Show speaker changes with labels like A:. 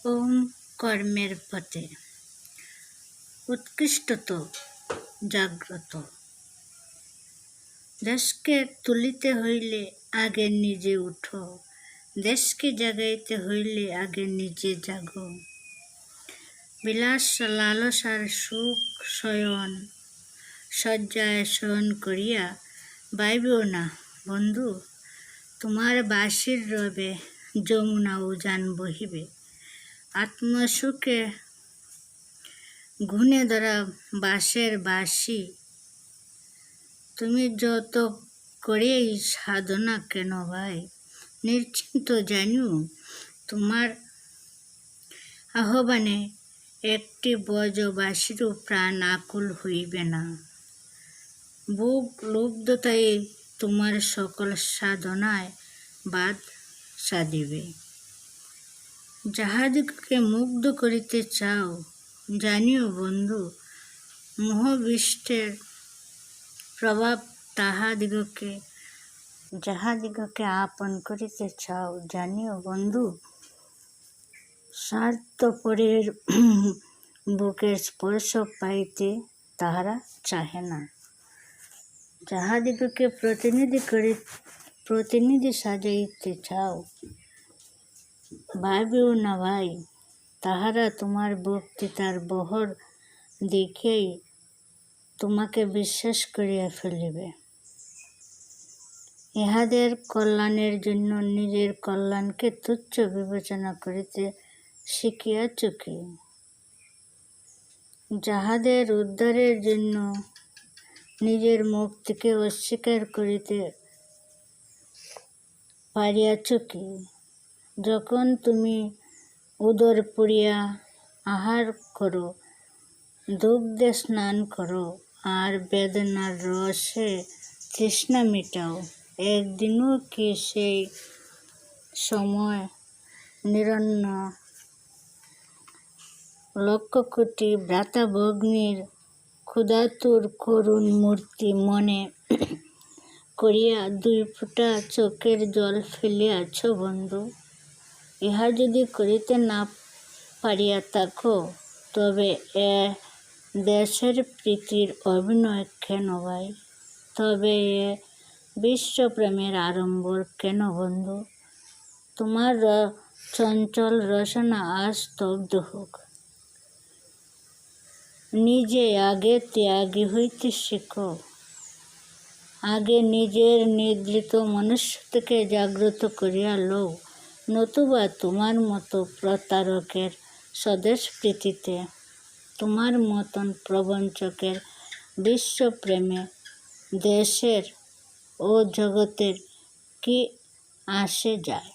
A: ওম কর্মের পথে উৎকৃষ্টত জাগ্রত। দেশকে তুলিতে হইলে আগে নিজে উঠো, দেশকে জাগাইতে হইলে আগে নিজে জাগো। বিলাস লালসার সুখ শয়ন শয্যায় শয়ন করিয়া বাইবেও না বন্ধু, তোমার বাঁশির রবে যমুনা উজান বহিবে। আত্মসুখে ঘুণে ধরা বাঁশের বাঁশি, তুমি যত করেই সাধনা কেন ভাই, নিশ্চিন্ত জানিও তোমার আহ্বানে একটি ব্রজবাসীরও প্রাণ আকুল হইবে না। বুক লুব্ধতায় তোমার সকল সাধনায় বাদ সাধিবে। যাহাদিগকে মুগ্ধ করিতে চাও জানিও বন্ধু, মোহবিষ্টের প্রভাব তাহাদিগকে, যাহাদিগকে আপন করিতে চাও জানিও বন্ধু, স্বার্থপরের বুকের স্পর্শ পাইতে তাহারা চাহে না। যাহাদিগকে প্রতিনিধি সাজাইতে চাও ভাবিও না ভাই, তাহারা তোমার বক্তৃতার বহর দেখেই তোমাকে বিশ্বাস করিয়া ফেলিবে। ইহাদের কল্যাণের জন্য নিজের কল্যাণকে তুচ্ছ বিবেচনা করিতে শিখিয়াছ কি? যাহাদের উদ্ধারের জন্য নিজের মুক্তিকে অস্বীকার করিতে পারিয়াছ কি? যখন তুমি উদর পুরিয়া আহার করো, দুগ্ধে স্নান করো আর বেদনার রসে তৃষ্ণা মিটাও, একদিনও কি সেই সময় নিরন্ন লক্ষ কোটি ভ্রাতা ভগ্নীর ক্ষুধাতুর করুণ মূর্তি মনে করিয়া 2 ফোঁটা চোখের জল ফেলিয়াছ বন্ধু? ইহা যদি করিতে না পারিয়া থাকো, তবে এ দেশের প্রীতির অভিনয় কেন ভাই? তবে এ বিশ্বপ্রেমের আড়ম্বর কেন বন্ধু? তোমার চঞ্চল রসনা আজ স্তব্ধ হোক। নিজে আগে ত্যাগী হইতে শিখো, আগে নিজের নিদ্রিত মনুষ্যত্বকে জাগ্রত করিয়া লও, নতুবা তোমার মতো প্রতারকের স্বদেশ প্রীতিতে, তোমার মতন প্রবঞ্চকের বিশ্বপ্রেমে দেশের ও জগতের কি আসে যায়?